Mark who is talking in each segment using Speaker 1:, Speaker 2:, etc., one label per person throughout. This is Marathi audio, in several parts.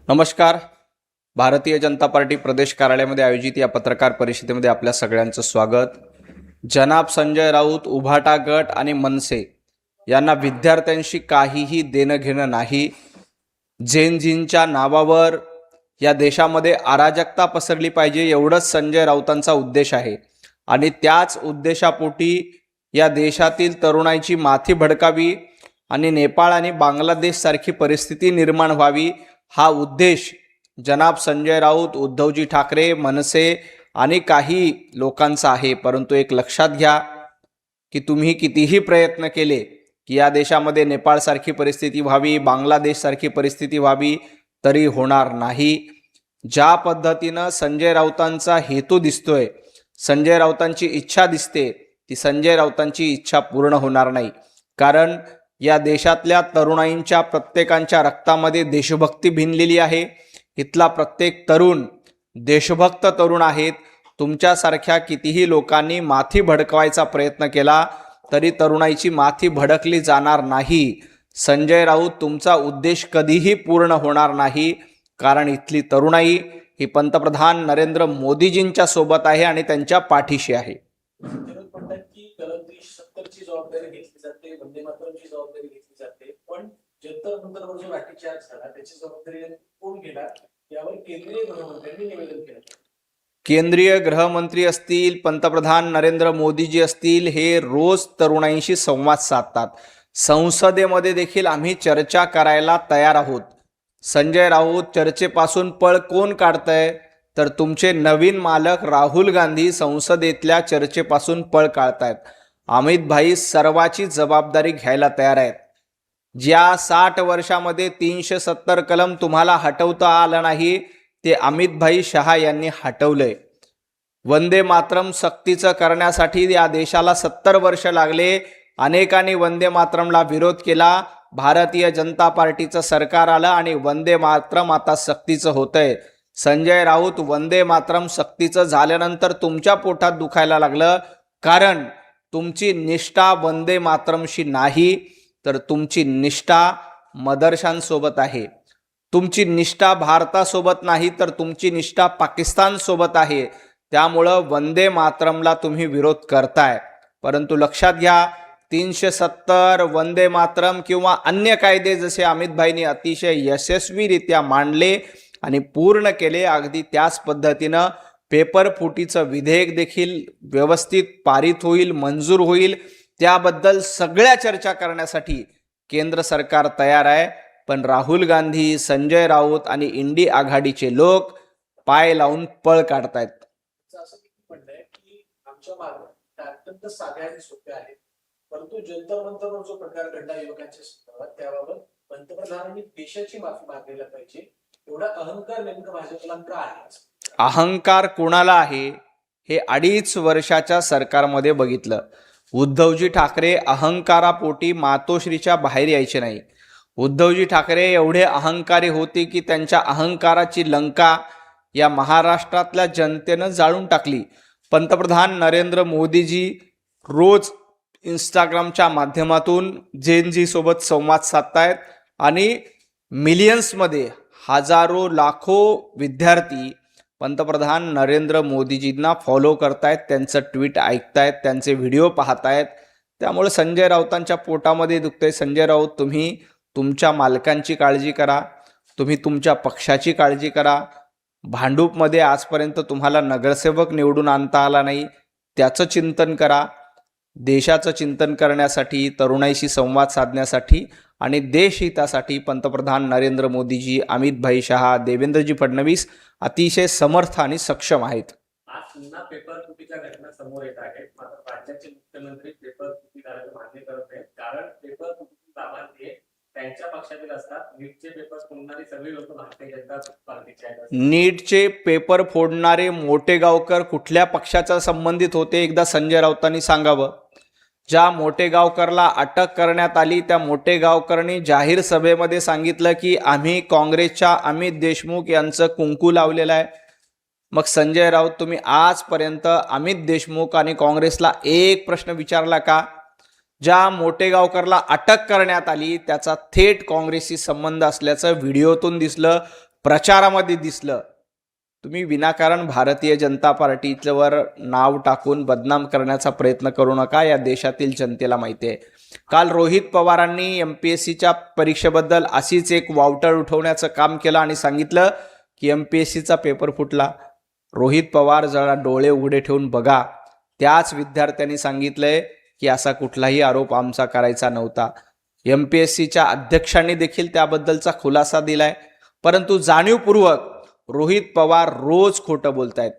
Speaker 1: नमस्कार. भारतीय जनता पार्टी प्रदेश कार्यालयामध्ये आयोजित या पत्रकार परिषदेमध्ये आपल्या सगळ्यांचं स्वागत. जनाब संजय राऊत, उभाटा गट आणि मनसे यांना विद्यार्थ्यांशी काहीही देणं घेणं नाही. जेनजींच्या नावावर या देशामध्ये अराजकता पसरली पाहिजे एवढंच संजय राऊतांचा उद्देश आहे आणि त्याच उद्देशापोटी या देशातील तरुणाईची माथी भडकावी आणि नेपाळ आणि बांगलादेश सारखी परिस्थिती निर्माण व्हावी हा उद्देश जनाब संजय राऊत, उद्धवजी ठाकरे, मनसे आणि काही लोकांचा आहे. परंतु एक लक्षात घ्या की तुम्ही कितीही प्रयत्न केले की या देशामध्ये नेपाळ सारखी परिस्थिती व्हावी, बांगलादेश सारखी परिस्थिती व्हावी तरी होणार नाही. ज्या पद्धतीनं संजय राऊतांचा हेतू दिसतोय, संजय राऊतांची इच्छा दिसते, ती संजय राऊतांची इच्छा पूर्ण होणार नाही. कारण या देशातल्या तरुणाईंच्या प्रत्येकांच्या रक्तामध्ये देशभक्ती भिनलेली आहे. इथला प्रत्येक तरुण देशभक्त तरुण आहेत. तुमच्यासारख्या कितीही लोकांनी माथी भडकवायचा प्रयत्न केला तरी तरुणाईची माथी भडकली जाणार नाही. संजय राऊत, तुमचा उद्देश कधीही पूर्ण होणार नाही. कारण इथली तरुणाई ही पंतप्रधान नरेंद्र मोदीजींच्या सोबत आहे आणि त्यांच्या पाठीशी आहे.
Speaker 2: जबाबदारी घेतली जाते, वंदे मातरमची जबाबदारी घेतली जाते, पण जंतर मंतरवर जो लाठीचार्ज झाला त्याची जबाबदारी कोण घेणार यावर केंद्रीय गृहमंत्र्यांनी निवेदन केलं.
Speaker 1: केंद्रीय गृहमंत्री असतील, पंतप्रधान नरेंद्र मोदीजी असतील, हे रोज तरुणाईशी संवाद साधतात. संसदेमध्ये देखील आम्ही चर्चा करायला तयार आहोत. संजय राऊत, चर्चेपासून पळ कोण काढतंय? तर तुमचे नवीन मालक राहुल गांधी संसदेतल्या चर्चेपासून पळ काढतायत. अमित भाई सर्वाची जबाबदारी घ्यायला तयार आहेत. ज्या 60 वर्षामध्ये 370 कलम तुम्हाला हटवता आलं नाही ते अमित भाई शहा यांनी हटवलंय. वंदे मातरम सक्तीचं करण्यासाठी या देशाला 70 वर्ष लागले. अनेकांनी वंदे मातरमला विरोध केला. भारतीय जनता पार्टीचं सरकार आलं आणि वंदे मातरम आता सक्तीचं होतंय. संजय राऊत, वंदे मातरम सक्तीचं झाल्यानंतर तुमच्या पोटात दुखायला लागलं. कारण तुमची निष्ठा वंदे मातरमशी नाही, तर तुमची निष्ठा मदरशांसोबत आहे. तुमची निष्ठा भारतासोबत नाही, तर तुमची निष्ठा पाकिस्तान सोबत आहे. त्यामुळं वंदे मातरमला तुम्ही विरोध करताय. परंतु लक्षात घ्या, 370 वंदे मातरम किंवा अन्य कायदे जसे अमित भाईंनी अतिशय यशस्वीरित्या मांडले आणि पूर्ण केले, अगदी त्याच पद्धतीनं पेपर फुटीचं विधेयक देखील व्यवस्थित पारित होईल, मंजूर होईल. त्याबद्दल सगळ्या चर्चा करण्यासाठी केंद्र सरकार तयार आहे. पण राहुल गांधी, संजय राऊत आणि इंडी आघाडीचे लोक पाय लावून पळ काढतायत.
Speaker 2: असं म्हणणं की आमच्या मागण्या अत्यंत साध्या आणि सोप्या आहेत, परंतु जंतर मंतरवर जो प्रकार घडला युवकांच्या संदर्भात त्याबाबत पंतप्रधानांनी देशाची माफी मागायला पाहिजे. एवढा अहंकार नेमकं भाजपला का आहे?
Speaker 1: अहंकार कोणाला आहे हे 2.5 वर्षाच्या सरकारमध्ये बघितलं. उद्धवजी ठाकरे अहंकारापोटी मातोश्रीच्या बाहेर यायचे नाही. उद्धवजी ठाकरे एवढे अहंकारी होते की त्यांच्या अहंकाराची लंका या महाराष्ट्रातल्या जनतेनं जाळून टाकली. पंतप्रधान नरेंद्र मोदीजी रोज इंस्टाग्रामच्या माध्यमातून जेनजी सोबत संवाद साधतायत आणि मिलियन्समध्ये हजारो लाखो विद्यार्थी पंतप्रधान नरेंद्र मोदीजींना फॉलो करतायत, त्यांचं ट्विट ऐकतायत, त्यांचे व्हिडिओ पाहतायत. त्यामुळे संजय राऊतांच्या पोटामध्ये दुखतंय. संजय राऊत, तुम्ही तुमच्या मालकांची काळजी करा, तुम्ही तुमच्या पक्षाची काळजी करा. भांडूपमध्ये आजपर्यंत तुम्हाला नगरसेवक निवडून आणता आला नाही, त्याचं चिंतन करा. देशाचं चिंतन करण्यासाठी, तरुणाईशी संवाद साधण्यासाठी आणि देशहितासाठी पंतप्रधान नरेंद्र मोदीजी, अमित भाई शहा, देवेंद्रजी फडणवीस अतिशय समर्थ आणि सक्षम आहेत.
Speaker 2: आज पुन्हा पेपर फुटीच्या घटना समोर येत आहेत. मात्र राज्याचे मुख्यमंत्री पेपर फुटी करायला मान्य करत आहेत. कारण पेपर फुटीची लाभार्थी त्यांच्या पक्षातील असतात. नीटचे पेपर फोडणारी सगळी लोक भारतीय जनता पार्टीचे आहेत.
Speaker 1: नीटचे पेपर फोडणारे मोटेगावकर कुठल्या पक्षाचा संबंधित होते एकदा संजय राऊतांनी सांगावं. ज्या मोटेगावकरला अटक करण्यात आली त्या मोटेगावकरनी जाहीर सभेमध्ये सांगितलं की आम्ही काँग्रेसच्या अमित देशमुख यांचं कुंकू लावलेलं आहे. मग संजय राऊत, तुम्ही आजपर्यंत अमित देशमुख आणि काँग्रेसला एक प्रश्न विचारला का? ज्या मोटेगावकरला अटक करण्यात आली त्याचा थेट काँग्रेसशी संबंध असल्याचं व्हिडिओतून दिसलं. प्रचारामध्ये दिसलं. तुम्ही विनाकारण भारतीय जनता पार्टीवर नाव टाकून बदनाम करण्याचा प्रयत्न करू नका. या देशातील जनतेला माहिती आहे. काल रोहित पवारांनी MPSCच्या परीक्षेबद्दल अशीच एक वावटळ उठवण्याचं काम केलं आणि सांगितलं की MPSCचा पेपर फुटला. रोहित पवार जरा डोळे उघडे ठेवून बघा. त्याच विद्यार्थ्यांनी सांगितलंय की असा कुठलाही आरोप आमचा करायचा नव्हता. MPSCच्या अध्यक्षांनी देखील त्याबद्दलचा खुलासा दिलाय. परंतु जाणीवपूर्वक रोहित पवार रोज खोटं बोलतायत.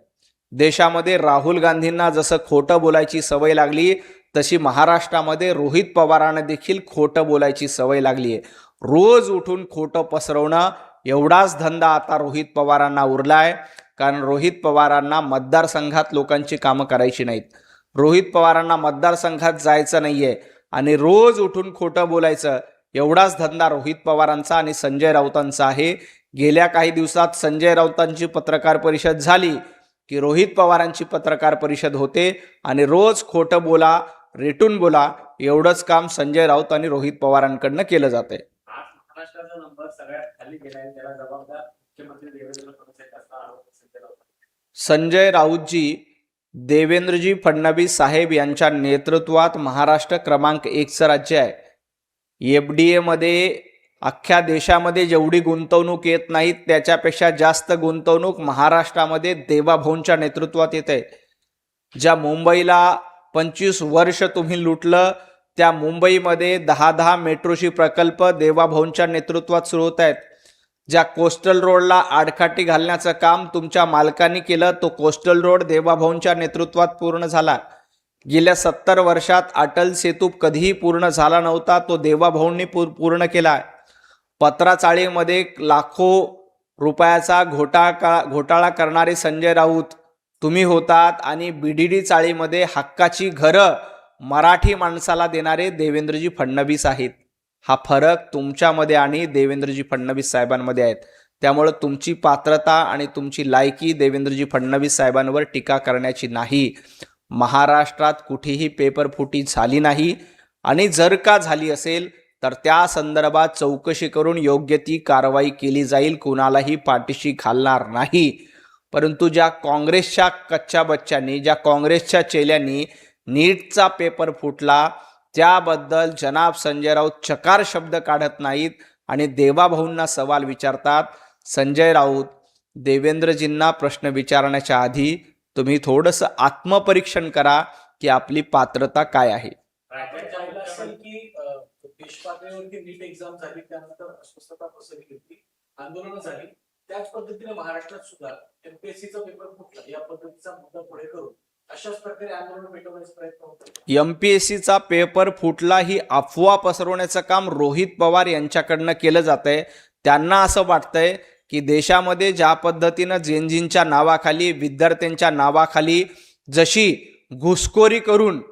Speaker 1: देशामध्ये राहुल गांधींना जसं खोटं बोलायची सवय लागली तशी महाराष्ट्रामध्ये रोहित पवारांना देखील खोटं बोलायची सवय लागली आहे. रोज उठून खोटं पसरवणं एवढाच धंदा आता रोहित पवारांना उरलाय. कारण रोहित पवारांना मतदारसंघात लोकांची कामं करायची नाहीत. रोहित पवारांना मतदारसंघात जायचं नाहीये आणि रोज उठून खोटं बोलायचं एवढाच धंदा रोहित पवारांचा आणि संजय राऊतांचा आहे. गेल्या काही दिवसात संजय राऊतांची पत्रकार परिषद झाली की रोहित पवारांची पत्रकार परिषद होते आणि रोज खोटं बोला, रेटून बोला एवढंच काम संजय राऊत आणि रोहित पवारांकडनं केलं जाते.
Speaker 3: महाराष्ट्राचा नंबर सगळ्यात खाली गेला आहे, त्याला जबाबदार मुख्यमंत्री देवेंद्र फडणवीस असा आरोप संजय राऊत.
Speaker 1: संजय राऊतजी देवेंद्रजी फडणवीस साहेब यांच्या नेतृत्वात महाराष्ट्र क्रमांक 1चं राज्य आहे. FDA मध्ये अख्ख्या देशामध्ये जेवढी गुंतवणूक येत नाही त्याच्यापेक्षा जास्त गुंतवणूक महाराष्ट्रामध्ये देवाभाऊंच्या नेतृत्वात येते. ज्या मुंबईला 25 वर्ष तुम्ही लुटलं त्या मुंबईमध्ये 10 मेट्रोची प्रकल्प देवाभाऊंच्या नेतृत्वात सुरू होत आहेत. ज्या कोस्टल रोडला आडकाठी घालण्याचं काम तुमच्या मालकांनी केलं तो कोस्टल रोड देवाभाऊंच्या नेतृत्वात पूर्ण झाला. गेल्या 70 वर्षात अटल सेतू कधीही पूर्ण झाला नव्हता, तो देवाभाऊंनी पूर्ण केला. पत्राचाळीमध्ये लाखो रुपयाचा घोटाळा करणारे संजय राऊत तुम्ही होतात आणि BDD चाळीमध्ये हक्काची घरं मराठी माणसाला देणारे देवेंद्रजी फडणवीस आहेत. हा फरक तुमच्यामध्ये आणि देवेंद्रजी फडणवीस साहेबांमध्ये आहेत. त्यामुळे तुमची पात्रता आणि तुमची लायकी देवेंद्रजी फडणवीस साहेबांवर टीका करण्याची नाही. महाराष्ट्रात कुठेही पेपरफुटी झाली नाही आणि जर का झाली असेल तर त्या संदर्भात चौकशी करून योग्य ती कारवाई केली जाईल. कुणालाही पाठीशी घालणार नाही. परंतु ज्या काँग्रेसच्या कच्च्या बच्च्यांनी, ज्या काँग्रेसच्या चेल्यांनी नीटचा पेपर फुटला त्याबद्दल जनाब संजय राऊत चकार शब्द काढत नाहीत आणि देवाभाऊंना सवाल विचारतात. संजय राऊत, देवेंद्रजींना प्रश्न विचारण्याच्या आधी तुम्ही थोडंसं आत्मपरीक्षण करा की आपली पात्रता काय आहे.
Speaker 2: राज्यात पाहिलं असेल की देशपातळीवरती नीट एक्झाम झाली, त्यानंतर अस्वस्थता पसरली होती, आंदोलनं झाली. त्याच पद्धतीने महाराष्ट्रात सुद्धा MPSCचा पेपर फुटला या पद्धतीचा मुद्दा पुढे करून अशाच प्रकारे आंदोलन पेटवण्याचा प्रयत्न होतो.
Speaker 1: MPSCचा पेपर फुटला ही अफवा पसरवण्याचं काम रोहित पवार यांच्याकडनं केलं जातंय. त्यांना असं वाटतंय की देशामध्ये ज्या पद्धतीनं जेनजींच्या नावाखाली, विद्यार्थ्यांच्या नावाखाली जशी घुसखोरी करून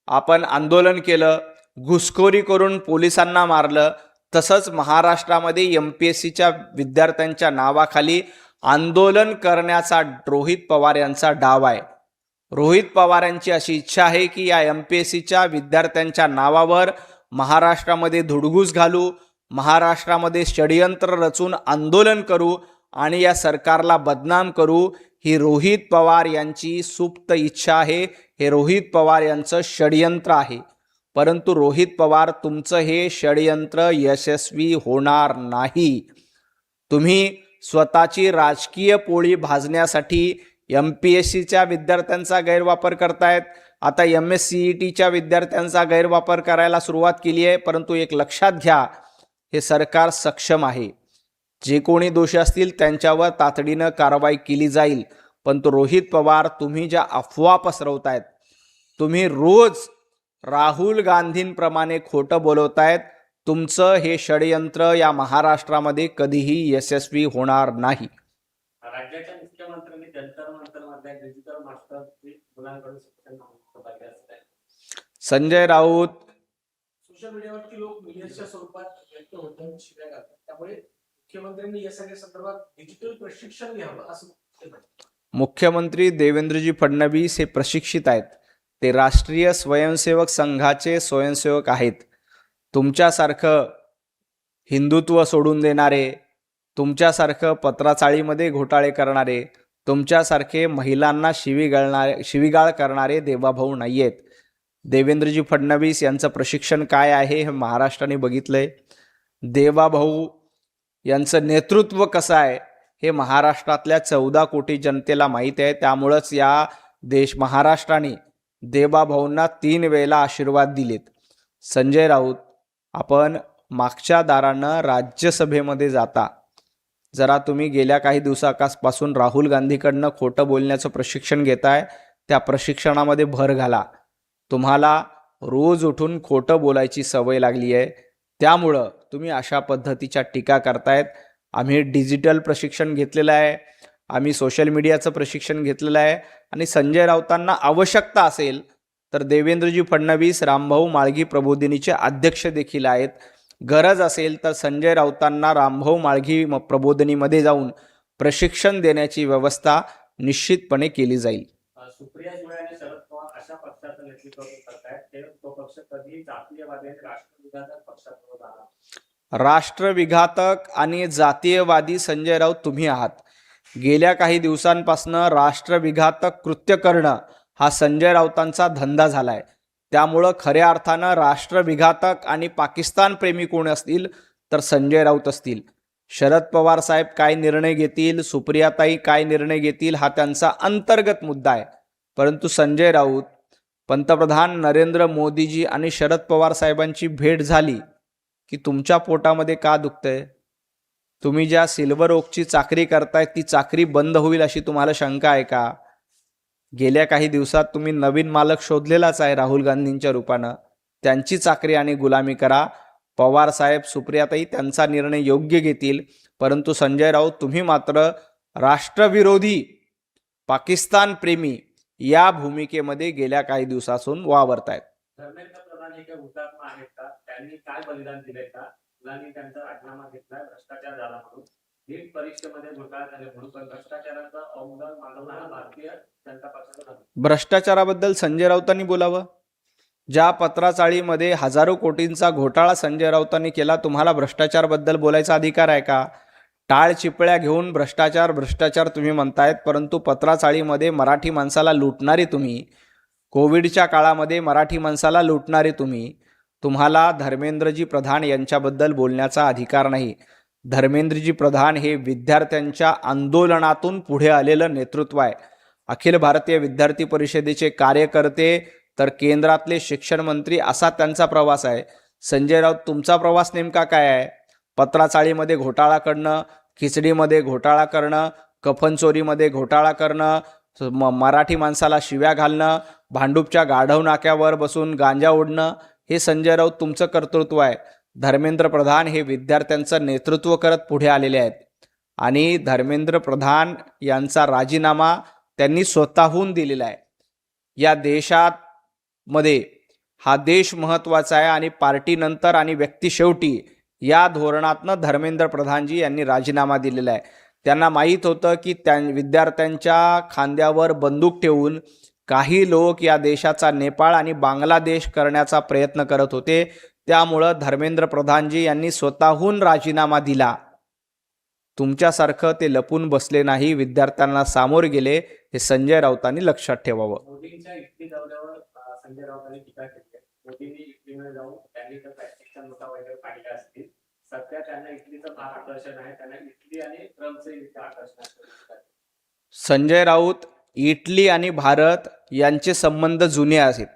Speaker 1: आपण आंदोलन केलं, घुसखोरी करून पोलिसांना मारलं, तसंच महाराष्ट्रामध्ये MPSCच्या विद्यार्थ्यांच्या नावाखाली आंदोलन करण्याचा रोहित पवार यांचा डाव आहे. रोहित पवारांची अशी इच्छा आहे की या MPSCच्या विद्यार्थ्यांच्या नावावर महाराष्ट्रामध्ये धुडगूस घालू, महाराष्ट्रामध्ये षडयंत्र रचून आंदोलन करू आणि या सरकारला बदनाम करू. ही रोहित पवार यांची सुप्त इच्छा आहे. हे रोहित पवार यांचं षडयंत्र आहे. परंतु रोहित पवार, तुमचं हे षडयंत्र यशस्वी होणार नाही. तुम्ही स्वतःची राजकीय पोळी भाजण्यासाठी MPSCच्या विद्यार्थ्यांचा गैरवापर करतायत. आता MSCETच्या विद्यार्थ्यांचा गैरवापर करायला सुरुवात केली आहे. परंतु एक लक्षात घ्या, हे सरकार सक्षम आहे. जे कोणी दोषी असतील त्यांच्यावर तातडीनं कारवाई केली जाईल. पण तो रोहित पवार, तुम्ही ज्या अफवा पसरवतायत, तुम्ही रोज राहुल गांधींप्रमाणे खोटं बोलवतायत. तुमचं हे षडयंत्र या महाराष्ट्रामध्ये कधीही यशस्वी होणार नाही.
Speaker 3: राज्याच्या मुख्यमंत्र्यांनी जंतर मंतर मधल्या डिजिटल मास्टर मुलांकडून शिक्षण पाहिजे असं आहे.
Speaker 1: संजय राऊत,
Speaker 2: सोशल मीडियावरती लोक मिलियन्सच्या स्वरूपात व्यक्त होतात, शिव्या घालतात. त्यामुळे मुख्यमंत्र्यांनी या सगळ्या संदर्भात डिजिटल प्रशिक्षण घ्यावं असं
Speaker 1: मुख्यमंत्री देवेंद्रजी फडणवीस हे प्रशिक्षित आहेत. ते राष्ट्रीय स्वयंसेवक संघाचे स्वयंसेवक आहेत. तुमच्यासारखं हिंदुत्व सोडून देणारे, तुमच्यासारखं पत्राचाळीमध्ये घोटाळे करणारे, तुमच्यासारखे महिलांना शिवीगाळ करणारे देवाभाऊ नाही आहेत. देवेंद्रजी फडणवीस यांचं प्रशिक्षण काय आहे हे महाराष्ट्राने बघितलंय. देवाभाऊ यांचं नेतृत्व कसं आहे हे महाराष्ट्रातल्या 14 कोटी जनतेला माहीत आहे. त्यामुळंच या महाराष्ट्राने देवाभाऊंना 3 वेळेला आशीर्वाद दिलेत. संजय राऊत, आपण मागच्या दारानं राज्यसभेमध्ये जाता. जरा तुम्ही गेल्या काही दिवसापासून राहुल गांधीकडनं खोटं बोलण्याचं प्रशिक्षण घेताय, त्या प्रशिक्षणामध्ये भर घाला. तुम्हाला रोज उठून खोटं बोलायची सवय लागली आहे, त्यामुळं तुम्ही अशा पद्धतीच्या टीका करतायत. आम्ही डिजिटल प्रशिक्षण घेतलेलं आहे, आम्ही सोशल मीडियाचं प्रशिक्षण घेतलेलं आहे आणि संजय राऊतांना आवश्यकता असेल तर देवेंद्रजी फडणवीस रामभाऊ माळगी प्रबोधिनीचे अध्यक्ष देखील आहेत. गरज असेल तर संजय राऊतांना रामभाऊ माळगी प्रबोधिनीमध्ये जाऊन प्रशिक्षण देण्याची व्यवस्था निश्चितपणे केली जाईल.
Speaker 3: सुप्रिया सुळे आणि शरद पवार अशा पक्षाचं नेतृत्व करतायत, तो पक्ष कधी जातीयवादी आणि राष्ट्रविघातक पक्षात झाला.
Speaker 1: राष्ट्रविघातक आणि जातीयवादी संजय राऊत तुम्ही आहात. गेल्या काही दिवसांपासून राष्ट्रविघातक कृत्य करणं हा संजय राऊतांचा धंदा झालाय. त्यामुळं खऱ्या अर्थानं राष्ट्रविघातक आणि पाकिस्तान प्रेमी कोण असतील तर संजय राऊत असतील. शरद पवार साहेब काय निर्णय घेतील, सुप्रियाताई काय निर्णय घेतील हा त्यांचा अंतर्गत मुद्दा आहे. परंतु संजय राऊत, पंतप्रधान नरेंद्र मोदीजी आणि शरद पवार साहेबांची भेट झाली की तुमच्या पोटामध्ये का दुखतंय? तुम्ही ज्या सिल्वर ओकची चाकरी करताय ती चाकरी बंद होईल अशी तुम्हाला शंका आहे का? गेल्या काही दिवसात तुम्ही नवीन मालक शोधलेलाच आहे राहुल गांधींच्या रूपानं. त्यांची चाकरी आणि गुलामी करा. पवार साहेब, सुप्रियाताई त्यांचा निर्णय योग्य घेतील. परंतु संजय राऊत, तुम्ही मात्र राष्ट्रविरोधी, पाकिस्तान प्रेमी या भूमिकेमध्ये गेल्या काही दिवसापासून वावरतायत.
Speaker 3: धर्मेंद्र प्रधान हे काही हुतात्मा आहेत का? त्यांनी काय बलिदान दिले का? मुलांनी त्यांचा राजीनामा घेतला, भ्रष्टाचार झाला म्हणून, नीट परीक्षेमध्ये घोटाळा झाले म्हणून, पण भ्रष्टाचाराचा अवमान मानवणारा भारतीय जनता पक्षाचा
Speaker 1: भ्रष्टाचाराबद्दल संजय राऊतांनी बोलावं. ज्या पत्राचाळीमध्ये हजारो कोटींचा घोटाळा संजय राऊतांनी केला, तुम्हाला भ्रष्टाचारबद्दल बोलायचा अधिकार आहे का? टाळ चिपळ्या घेऊन भ्रष्टाचार तुम्ही म्हणतायत, परंतु पत्राचाळीमध्ये मराठी माणसाला लुटणारे तुम्ही, कोविडच्या काळामध्ये मराठी माणसाला लुटणारे तुम्ही, तुम्हाला धर्मेंद्रजी प्रधान यांच्याबद्दल बोलण्याचा अधिकार नाही. धर्मेंद्रजी प्रधान हे विद्यार्थ्यांच्या आंदोलनातून पुढे आलेलं नेतृत्व आहे. अखिल भारतीय विद्यार्थी परिषदेचे कार्यकर्ते तर केंद्रातले शिक्षण मंत्री असा त्यांचा प्रवास आहे. संजय राऊत, तुमचा प्रवास नेमका काय आहे? पत्राचाळीमध्ये घोटाळा करणं, खिचडीमध्ये घोटाळा करणं, कफन चोरीमध्ये घोटाळा करणं, मराठी माणसाला शिव्या घालणं, भांडूपच्या गाढव नाक्यावर बसून गांजा ओढणं, हे संजय राऊत तुमचं कर्तृत्व आहे. धर्मेंद्र प्रधान हे विद्यार्थ्यांचं नेतृत्व करत पुढे आलेले आहेत आणि धर्मेंद्र प्रधान यांचा राजीनामा त्यांनी स्वतःहून दिलेला आहे. या देशामध्ये हा देश महत्त्वाचा आहे आणि पार्टीनंतर आणि व्यक्ती शेवटी या धोरणातनं धर्मेंद्र प्रधानजी यांनी राजीनामा दिलेला आहे. त्यांना माहीत होतं की विद्यार्थ्यांच्या खांद्यावर बंदूक ठेवून काही लोक या देशाचा नेपाळ आणि बांगलादेश करण्याचा प्रयत्न करत होते. त्यामुळं धर्मेंद्र प्रधानजी यांनी स्वतःहून राजीनामा दिला. तुमच्यासारखं ते लपून बसले नाही, विद्यार्थ्यांना सामोरे गेले. हे संजय राऊतांनी लक्षात ठेवावं.
Speaker 3: मोदींच्या इटली दौऱ्यावर संजय राऊतांनी टीका केली. मोदींनी इटलीमध्ये जाऊन त्यांनी तर प्लॅस्टिकच्या नोटा वगैरे पाहिल्या असतील. सध्या त्यांना इटलीचं फार आकर्षण आहे. त्यांना इटली आणि ट्रम्पचं आकर्षण आहे.
Speaker 1: संजय राऊत, इटली आणि भारत यांचे संबंध जुने आहेत.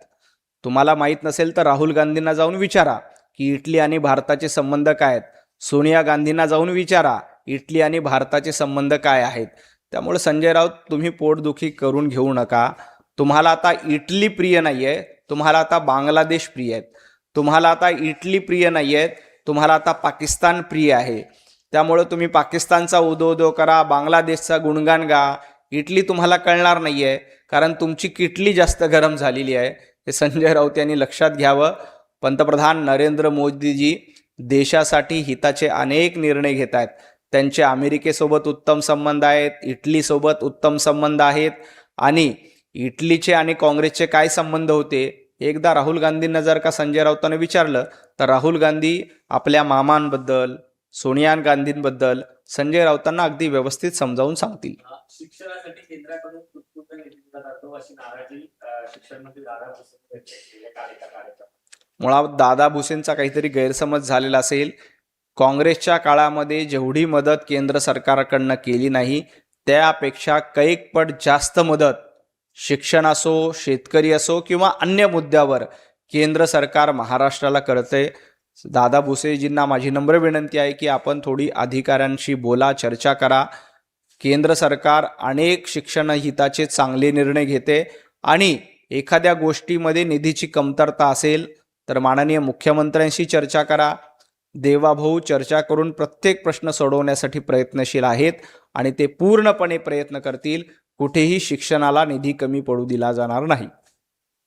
Speaker 1: तुम्हाला माहीत नसेल तर राहुल गांधींना जाऊन विचारा की इटली आणि भारताचे संबंध काय आहेत. सोनिया गांधींना जाऊन विचारा इटली आणि भारताचे संबंध काय आहेत. त्यामुळे संजय राऊत, तुम्ही पोटदुखी करून घेऊ नका. तुम्हाला आता इटली प्रिय नाही आहे, तुम्हाला आता बांगलादेश प्रिय आहेत. तुम्हाला आता इटली प्रिय नाही आहेत, तुम्हाला आता पाकिस्तान प्रिय आहे. त्यामुळे तुम्ही पाकिस्तानचा उदो करा, बांगलादेशचा गुणगान गा. इटली तुम्हाला कळणार नाही आहे, कारण तुमची किटली जास्त गरम झालेली आहे. हे संजय राऊत यांनी लक्षात घ्यावं. पंतप्रधान नरेंद्र मोदीजी देशासाठी हिताचे अनेक निर्णय घेत आहेत. त्यांचे अमेरिकेसोबत उत्तम संबंध आहेत, इटलीसोबत उत्तम संबंध आहेत. आणि इटलीचे आणि काँग्रेसचे काय संबंध होते एकदा राहुल गांधींना जर का संजय राऊतांनी विचारलं तर राहुल गांधी आपल्या मामांबद्दल, सोनिया गांधींबद्दल संजय राऊतांना अगदी व्यवस्थित समजावून सांगतील.
Speaker 3: शिक्षणासाठी केंद्राकडून उत्स्फूर्त निधी दिला जातो अशी नाराजी शिक्षण मंत्री दादा भुसे व्यक्त केली कार्यक्रम.
Speaker 1: मुळात दादा भुसेंचा काहीतरी गैरसमज झालेला असेल. काँग्रेसच्या काळामध्ये जेवढी मदत केंद्र सरकारकडनं केली नाही त्यापेक्षा कैक पट जास्त मदत शिक्षण असो, शेतकरी असो किंवा अन्य मुद्द्यावर केंद्र सरकार महाराष्ट्राला करते. दादा भुसेजींना माझी नम्र विनंती आहे की आपण थोडी अधिकाऱ्यांशी बोला, चर्चा करा. केंद्र सरकार अनेक शिक्षण हिताचे चांगले निर्णय घेते आणि एखाद्या गोष्टीमध्ये निधीची कमतरता असेल तर माननीय मुख्यमंत्र्यांशी चर्चा करा. देवाभाऊ चर्चा करून प्रत्येक प्रश्न सोडवण्यासाठी प्रयत्नशील आहेत आणि ते पूर्णपणे प्रयत्न करतील. कुठेही शिक्षणाला निधी कमी पडू दिला जाणार नाही.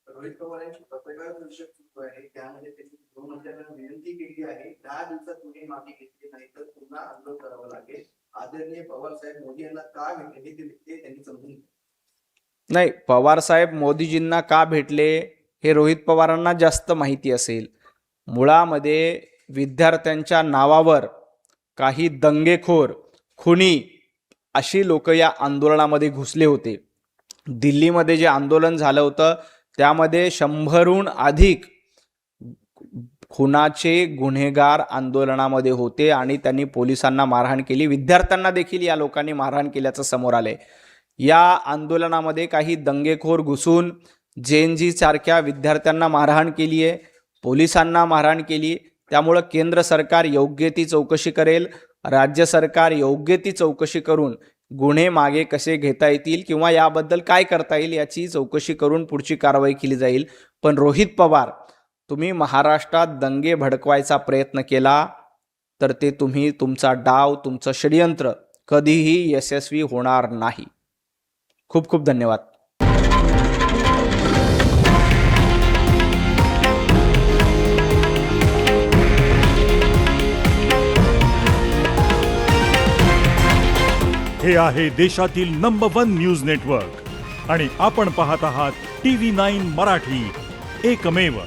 Speaker 4: रोहित पवार यांची पत्रकार परिषद सुरू आहे, त्यामध्ये त्यांनी गृहमंत्र्यांना विनंती केली आहे 10 दिवसात तुम्ही माफी घेतली नाही तर पुन्हा आंदोलन करावं लागेल. आदरणीय पवार साहेब मोदी यांना का भेटले ते त्यांनी समजून
Speaker 1: नाही, पवार साहेब मोदीजींना का भेटले हे रोहित पवारांना जास्त माहिती असेल. मुळामध्ये विद्यार्थ्यांच्या नावावर काही दंगेखोर, खुनी अशी लोक या आंदोलनामध्ये घुसले होते. दिल्लीमध्ये जे आंदोलन झालं होतं त्यामध्ये 100हून अधिक खुनाचे गुन्हेगार आंदोलनामध्ये होते आणि त्यांनी पोलिसांना मारहाण केली. विद्यार्थ्यांना देखील या लोकांनी मारहाण केल्याचं समोर आलंय. या आंदोलनामध्ये काही दंगेखोर घुसून JNG सारख्या विद्यार्थ्यांना मारहाण केली आहे, पोलिसांना मारहाण केली. त्यामुळं केंद्र सरकार योग्य ती चौकशी करेल, राज्य सरकार योग्य ती चौकशी करून गुन्हे मागे कसे घेता येतील किंवा याबद्दल काय करता येईल याची चौकशी करून पुढची कारवाई केली जाईल. पण रोहित पवार, तुम्ही महाराष्ट्रात दंगे भडकवायचा प्रयत्न केला तर ते तुम्ही तुमचा डाव, तुमचं षडयंत्र कधीही यशस्वी होणार नाही. खूप खूप धन्यवाद.
Speaker 5: हे आहे देशातील नंबर 1 न्यूज नेटवर्क आणि आपण पाहत आहात TV9 मराठी, एकमेव.